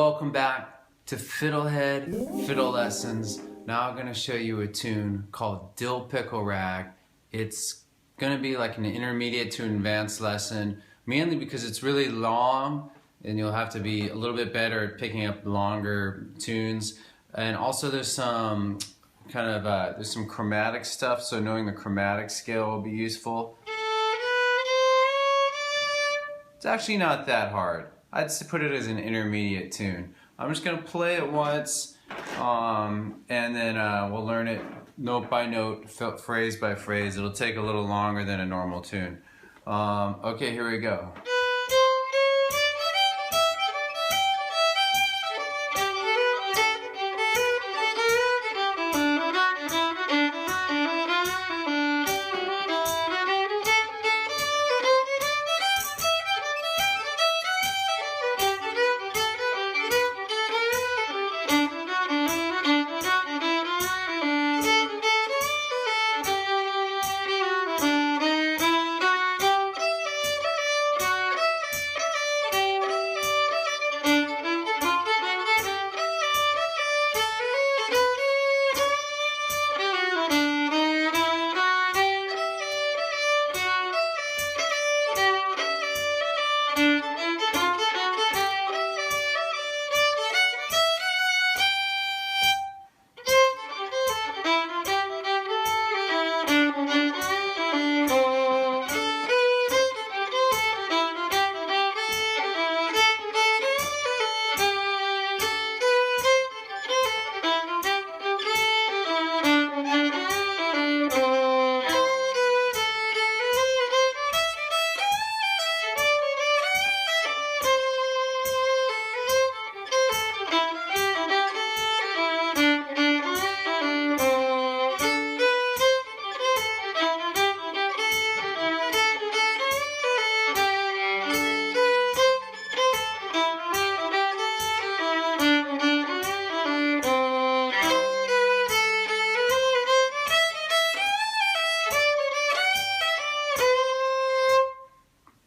Welcome back to FiddleHed Fiddle Lessons. Now I'm going to show you a tune called Dill Pickle Rag. It's going to be like an intermediate to advanced lesson, mainly because it's really long and you'll have to be a little bit better at picking up longer tunes. And also there's some there's some chromatic stuff, so knowing the chromatic scale will be useful. It's actually not that hard. I'd put it as an intermediate tune. I'm just going to play it once, and then we'll learn it note by note, phrase by phrase. It'll take a little longer than a normal tune. Okay, here we go.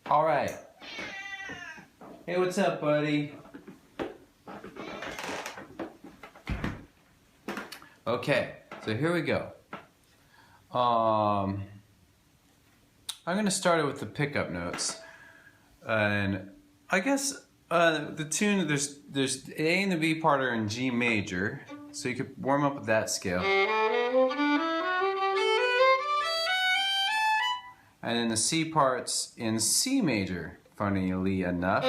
Alright. Hey, what's up, buddy? Okay, so here we go. I'm going to start it with the pickup notes. And I guess the tune, there's the A and the B part are in G major, so you could warm up with that scale. And then the C part's in C major, funnily enough.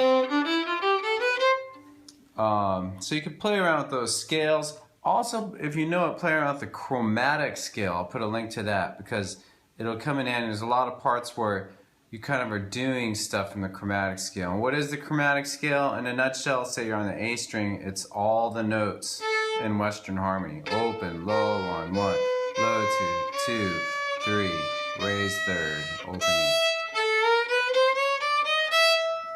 So you could play around with those scales. Also, if you know it, play around with the chromatic scale. I'll put a link to that because it'll come in handy. There's a lot of parts where you kind of are doing stuff in the chromatic scale. And what is the chromatic scale? In a nutshell, say you're on the A string, it's all the notes in Western harmony. Open, low on one, low two, 2, 3, raise third, opening.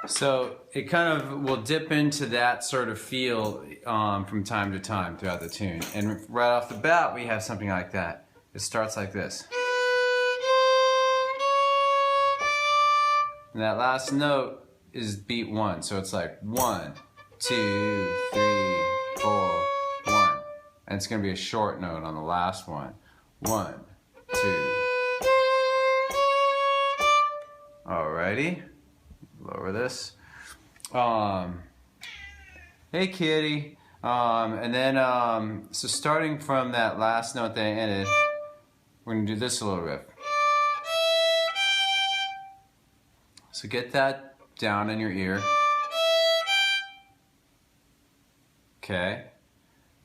So it kind of will dip into that sort of feel from time to time throughout the tune. And right off the bat, we have something like that. It starts like this. And that last note is beat 1. So it's like 1, 2, 3, 4, 1. And it's going to be a short note on the last one. 1, 2. Alrighty. Lower this. Hey kitty. And then so starting from that last note that I ended, we're gonna do this little riff. So get that down in your ear. Okay.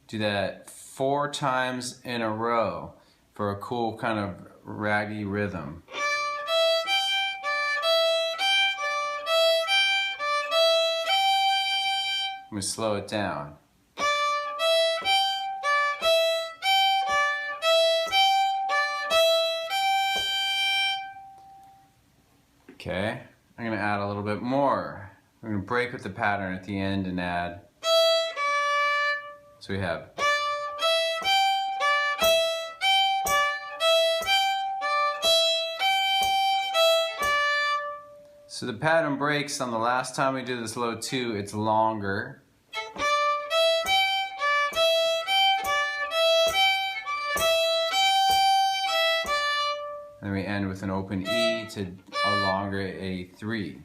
Do that 4 times in a row for a cool kind of raggy rhythm. Let me slow it down. Okay, I'm going to add a little bit more. I'm going to break with the pattern at the end and add. So we have. So the pattern breaks on the last time we do this low 2, it's longer. then we end with an open E to a longer A3.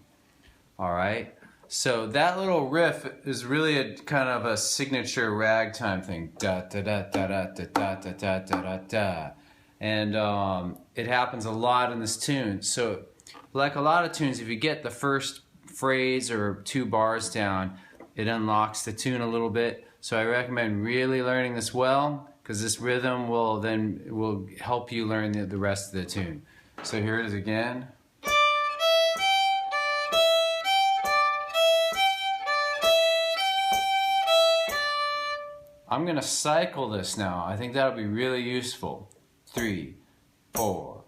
All right. So that little riff is really a kind of a signature ragtime thing. Da da da da da da da da da da da da. And it happens a lot in this tune. So like a lot of tunes, if you get the first phrase or 2 bars down, it unlocks the tune a little bit. So I recommend really learning this well, because this rhythm will help you learn the rest of the tune. So here it is again. I'm gonna cycle this now. I think that'll be really useful. 3, 4.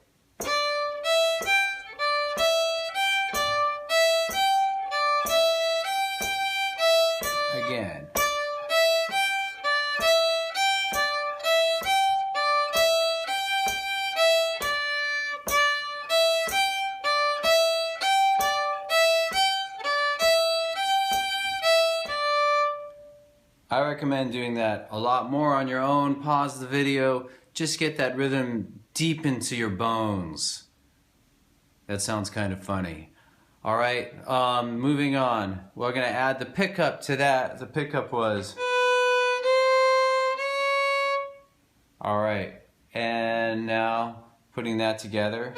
Again. I recommend doing that a lot more on your own. Pause the video. Just get that rhythm deep into your bones. That sounds kind of funny. All right, moving on. We're gonna add the pickup to that. The pickup was. All right, and now putting that together.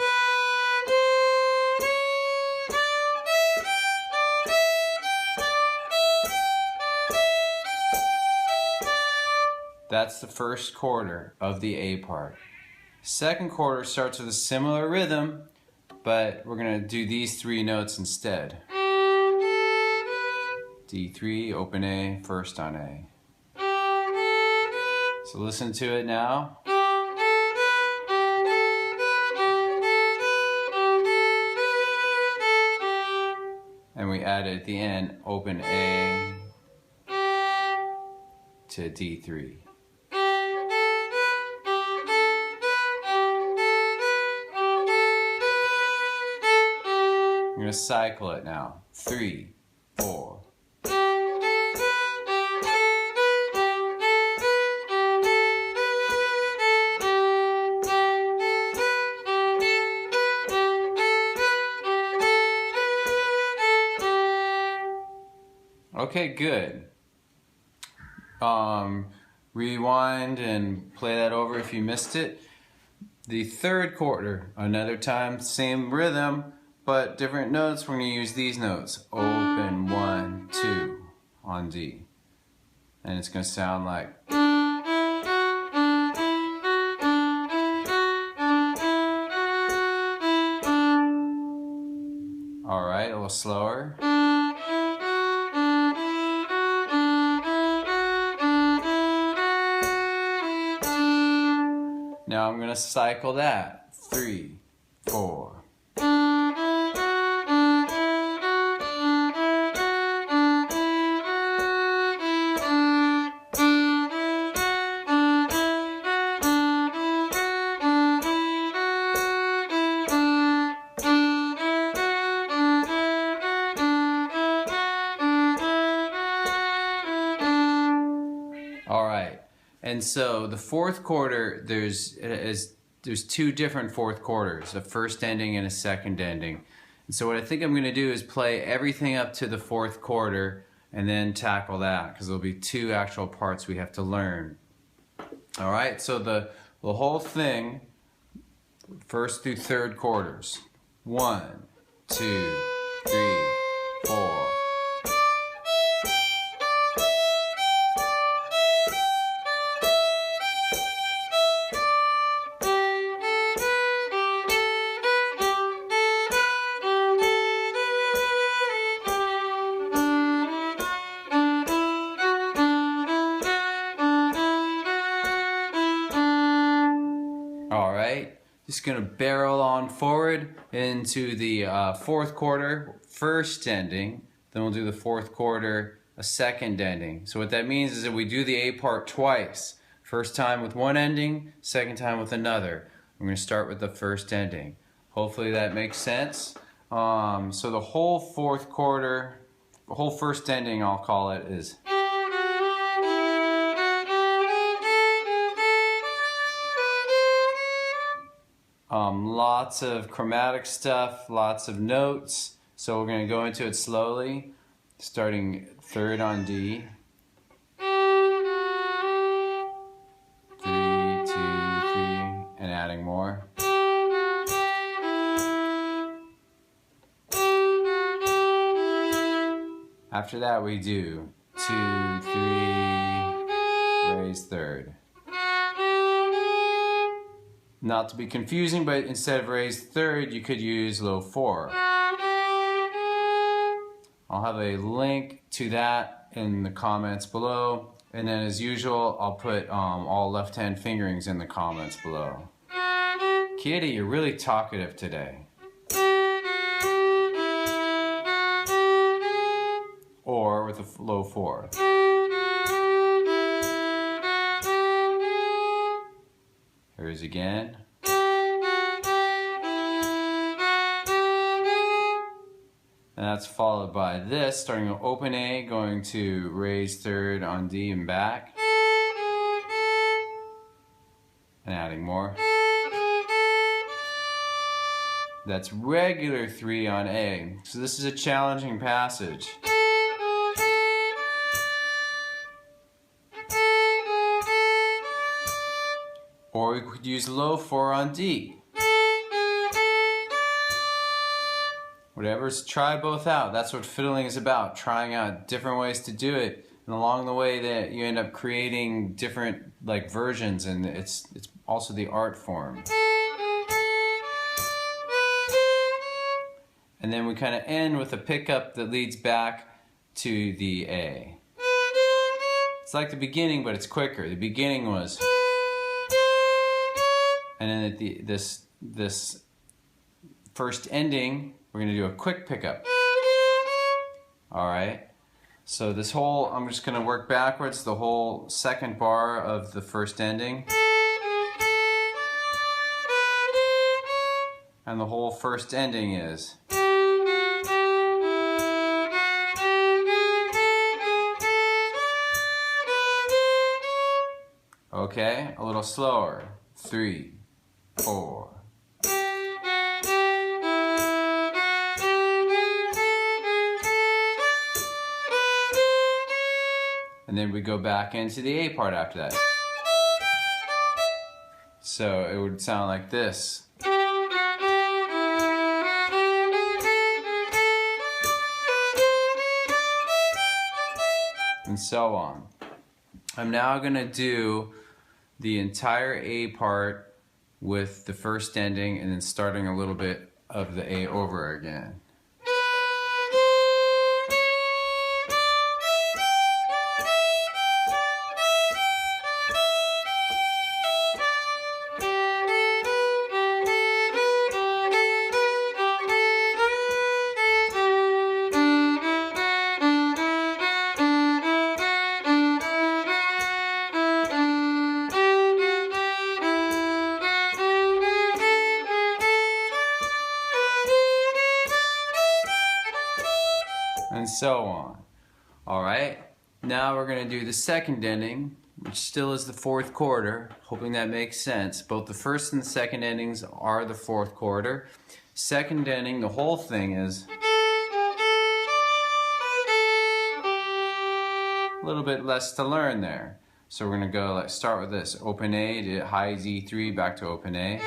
That's the first quarter of the A part. Second quarter starts with a similar rhythm, but we're gonna do these 3 notes instead. D3, open A, first on A. So listen to it now. And we add at the end, open A to D3. I'm going to cycle it now. 3, 4. Okay, good. Rewind and play that over if you missed it. The third quarter, another time, same rhythm, but different notes. We're going to use these notes. Open 1, 2 on D. And it's going to sound like. Alright, a little slower. Now I'm going to cycle that. 3, 4. Alright, and so the fourth quarter, there's 2 different fourth quarters, a first ending and a second ending. And so what I think I'm going to do is play everything up to the fourth quarter and then tackle that, because there'll be 2 actual parts we have to learn. Alright, so the whole thing, first through third quarters. 1, 2, 3, 4. Alright, just going to barrel on forward into the fourth quarter, first ending. Then we'll do the fourth quarter, a second ending. So what that means is that we do the A part twice. First time with one ending, second time with another. I'm going to start with the first ending. Hopefully that makes sense. So the whole fourth quarter, the whole first ending, I'll call it, is. Lots of chromatic stuff, lots of notes. So we're going to go into it slowly, starting 3rd on D. 3, 2, 3, and adding more. After that we do 2, 3, raise 3rd. Not to be confusing, but instead of raised 3rd, you could use low 4. I'll have a link to that in the comments below. And then as usual, I'll put all left-hand fingerings in the comments below. Kitty, you're really talkative today. Or with a low 4. Here's again. And that's followed by this, starting with open A, going to raise 3rd on D and back. And adding more. That's regular 3 on A. So this is a challenging passage. Or we could use low 4 on D. Whatever's, try both out. That's what fiddling is about, trying out different ways to do it. And along the way that you end up creating different versions, and it's also the art form. And then we kind of end with a pickup that leads back to the A. It's like the beginning, but it's quicker. The beginning was, and then at this first ending, we're going to do a quick pickup. Alright, so this whole, I'm just going to work backwards the whole second bar of the first ending. And the whole first ending is. Okay, a little slower. 3, 4. And then we go back into the A part after that. So it would sound like this. And so on. I'm now going to do the entire A part with the first ending and then starting a little bit of the A over again. And so on. Alright, now we're going to do the second ending, which still is the 4th quarter, hoping that makes sense. Both the first and the second endings are the 4th quarter. Second ending, the whole thing is a little bit less to learn there. So we're going to go, let's start with this. Open A to high Z3, back to open A.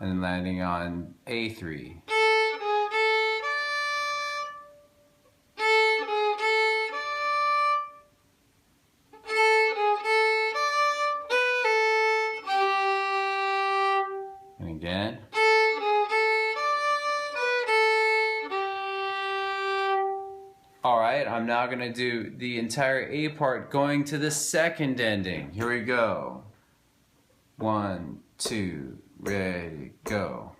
And then landing on A3. Again. Alright, I'm now going to do the entire A part going to the second ending. Here we go. 1, 2, ready, go.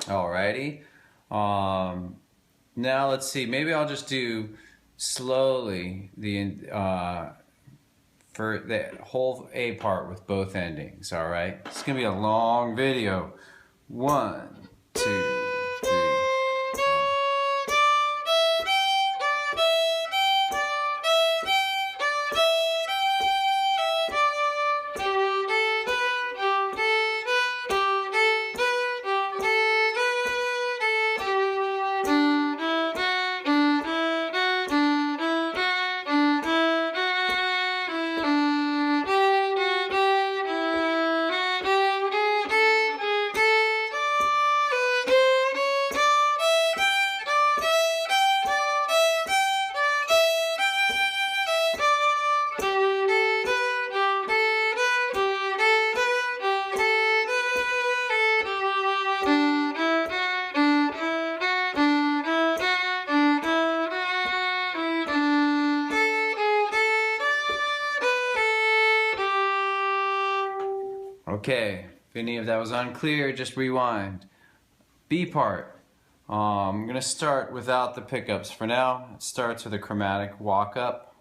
Alrighty, Now let's see, maybe I'll just do slowly for the whole A part with both endings, all right? It's gonna be a long video. 1, 2, 3. Okay, if any of that was unclear, just rewind. B part. I'm going to start without the pickups for now. It starts with a chromatic walk up.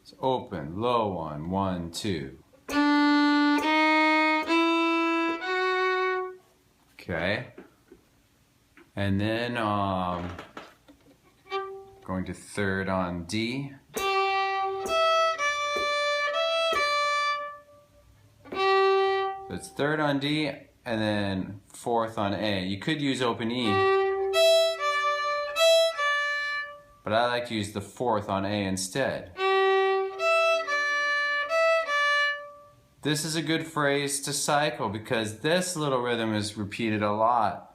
It's open, low one, 1, 2. Okay. And then going to third on D. So it's third on D and then fourth on A. You could use open E, but I like to use the fourth on A instead. This is a good phrase to cycle because this little rhythm is repeated a lot.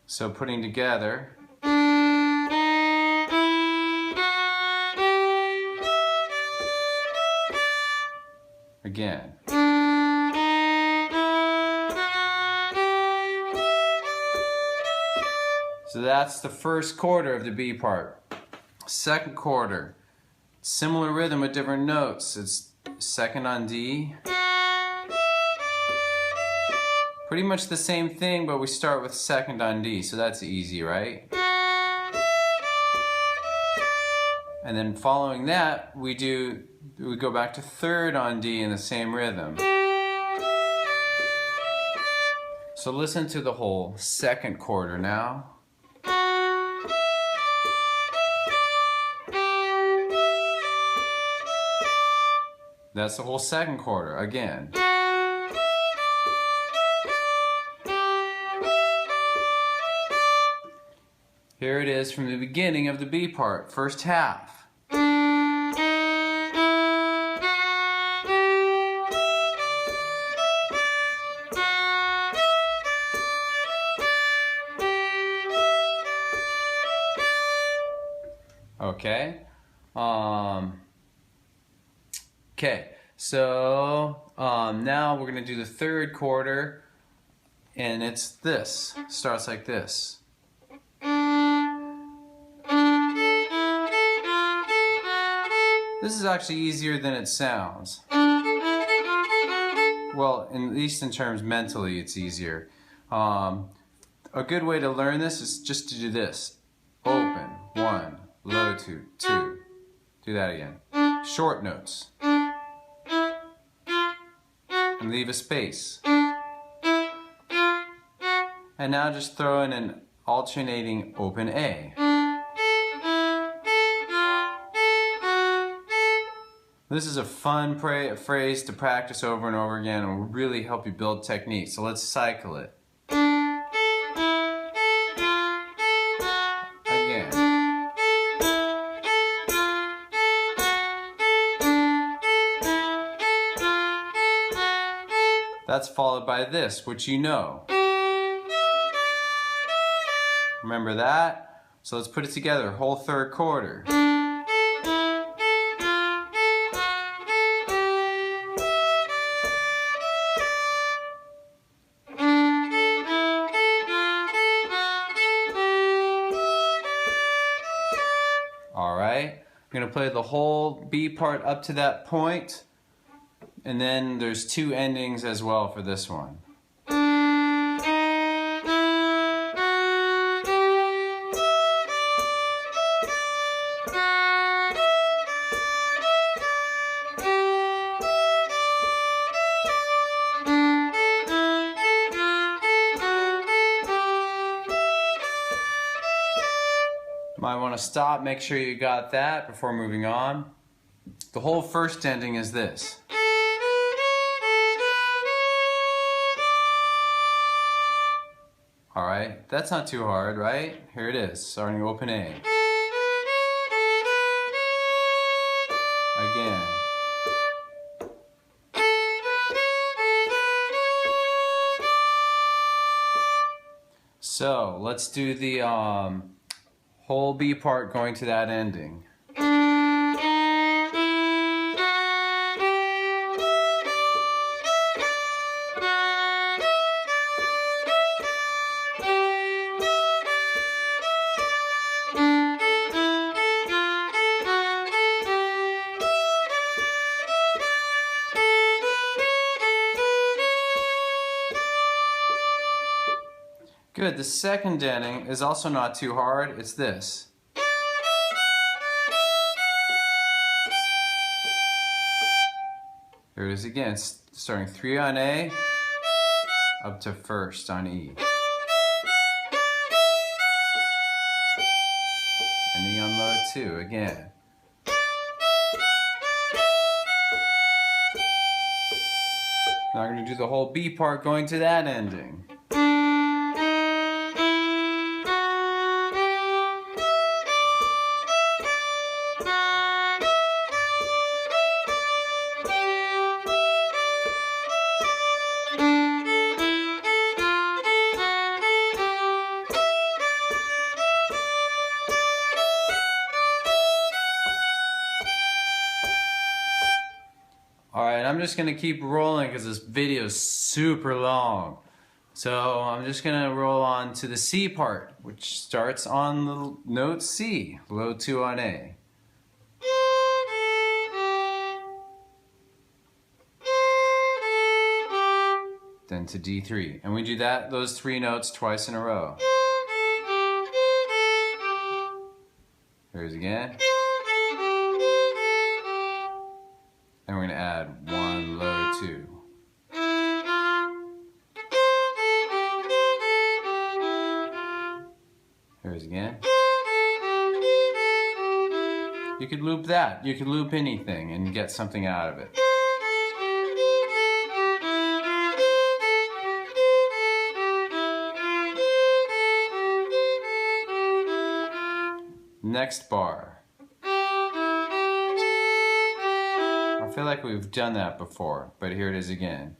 So putting together, again. So that's the first quarter of the B part. Second quarter, similar rhythm with different notes. It's second on D. Pretty much the same thing, but we start with second on D, so that's easy, right? And then following that, we go back to third on D in the same rhythm. So listen to the whole second quarter now. That's the whole second quarter again. Here it is from the beginning of the B part, first half. Okay. Okay. So now we're gonna do the third quarter, and it's this. Starts like this. This is actually easier than it sounds. Well, at least in terms mentally, it's easier. A good way to learn this is just to do this. Open, 1, low 2, 2. Do that again. Short notes. And leave a space. And now just throw in an alternating open A. This is a fun phrase to practice over and over again and will really help you build technique. So let's cycle it. Again. That's followed by this, which you know. Remember that? So let's put it together, whole third quarter. Alright, I'm going to play the whole B part up to that point, and then there's two endings as well for this one. Might want to stop, make sure you got that before moving on. The whole first ending is this. Alright, that's not too hard, right? Here it is, starting open A. Again. So, let's do the whole B part going to that ending. Good, the second ending is also not too hard, it's this. Here it is again, starting 3 on A, up to 1st on E. Ending on low 2 again. Now I'm going to do the whole B part going to that ending. Alright, I'm just going to keep rolling because this video is super long. So I'm just going to roll on to the C part, which starts on the note C, low 2 on A. Then to D3. And we do those 3 notes twice in a row. Here's again. And we're going to add 1 low 2. Here's again. You could loop that. You could loop anything and get something out of it. Next bar. I feel like we've done that before, but here it is again.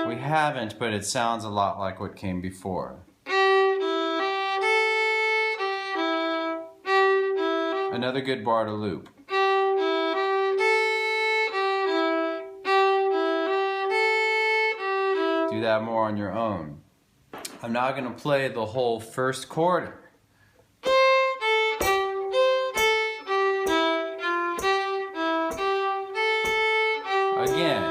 We haven't, but it sounds a lot like what came before. Another good bar to loop. Do that more on your own. I'm now going to play the whole first quarter. Again.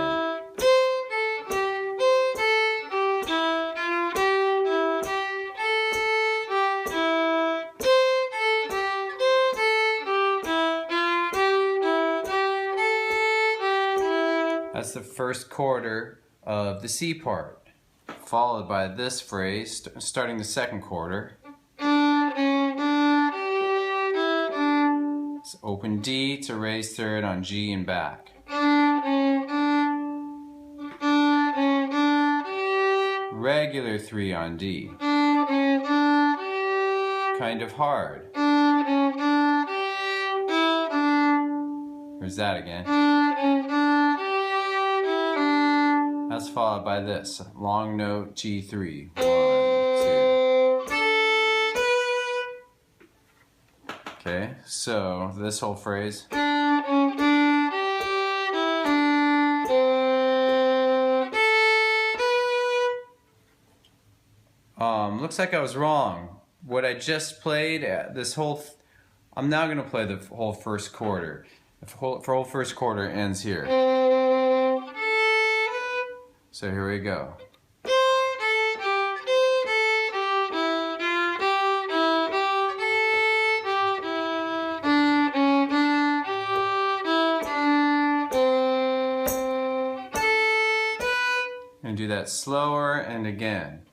That's the first quarter of the C part, followed by this phrase starting the second quarter. It's open D to raise third on G and back. Regular 3 on D. Kind of hard. Here's that again. That's followed by this long note G3. 1, 2. Okay, so this whole phrase. Looks like I was wrong. what I just played, this whole, I'm now going to play the whole first quarter. The whole first quarter ends here. So here we go. And do that slower and again.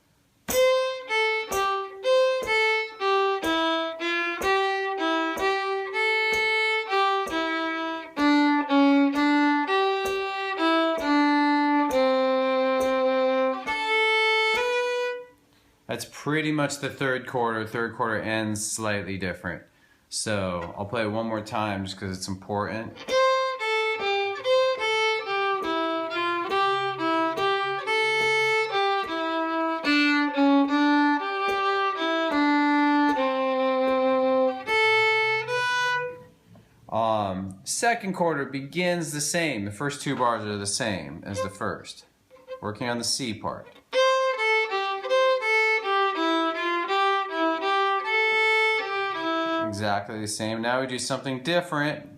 That's pretty much the third quarter. Third quarter ends slightly different. So I'll play it one more time just because it's important. Second quarter begins the same. The first two bars are the same as the first. Working on the C part. Exactly the same. Now we do something different.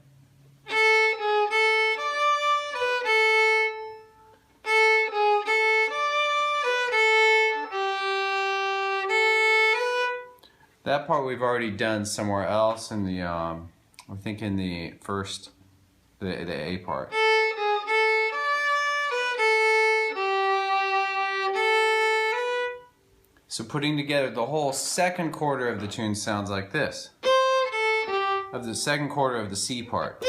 That part we've already done somewhere else in the, I think in the first, the A part. So putting together the whole second quarter of the tune sounds like this. Of the second quarter of the C part.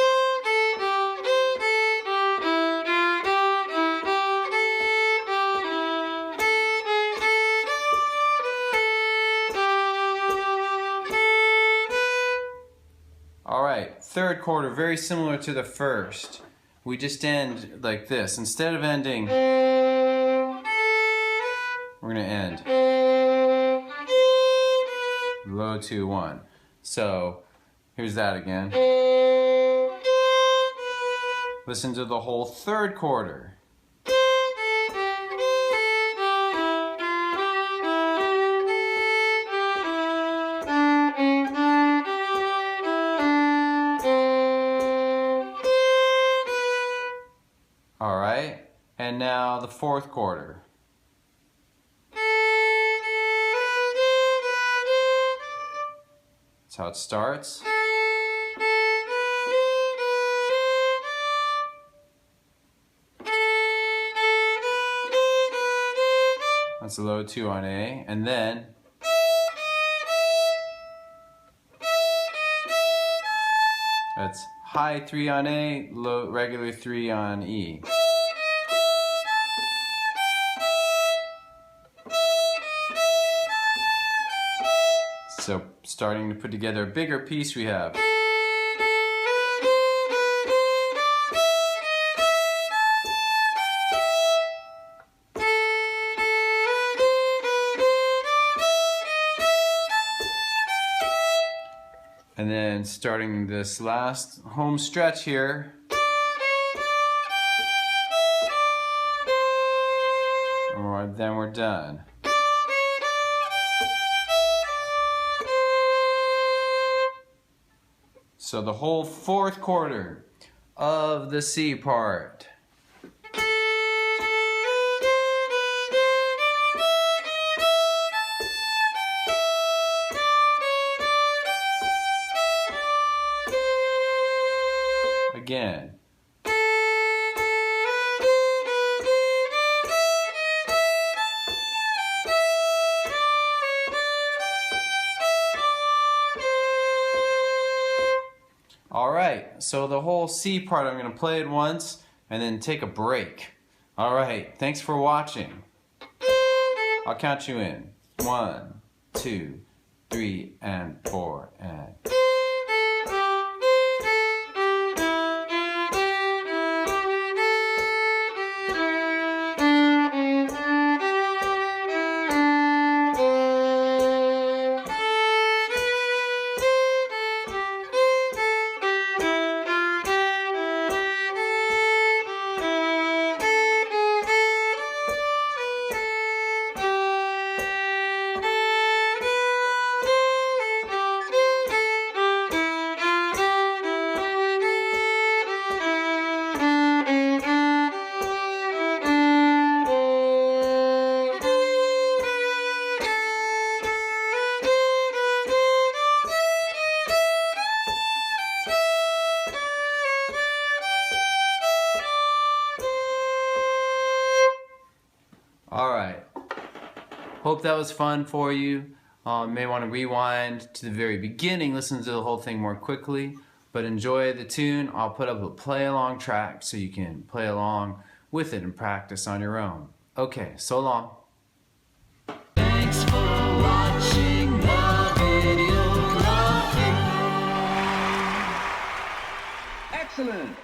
Alright, third quarter, very similar to the first. We just end like this. Instead of ending, we're going to end. Low 2 1. So here's that again. Listen to the whole third quarter. All right, and now the fourth quarter. That's how it starts. That's a low 2 on A, and then that's high 3 on A, low regular 3 on E. So starting to put together a bigger piece we have. And then starting this last home stretch here. And then we're done. So the whole fourth quarter of the C part. Again. Alright, so the whole C part, I'm going to play it once and then take a break. Alright, thanks for watching. I'll count you in. 1, 2, 3, and 4, and... Hope that was fun for you. You may want to rewind to the very beginning, listen to the whole thing more quickly, but enjoy the tune. I'll put up a play along track so you can play along with it and practice on your own. Okay, so long. Thanks for watching the video. Excellent.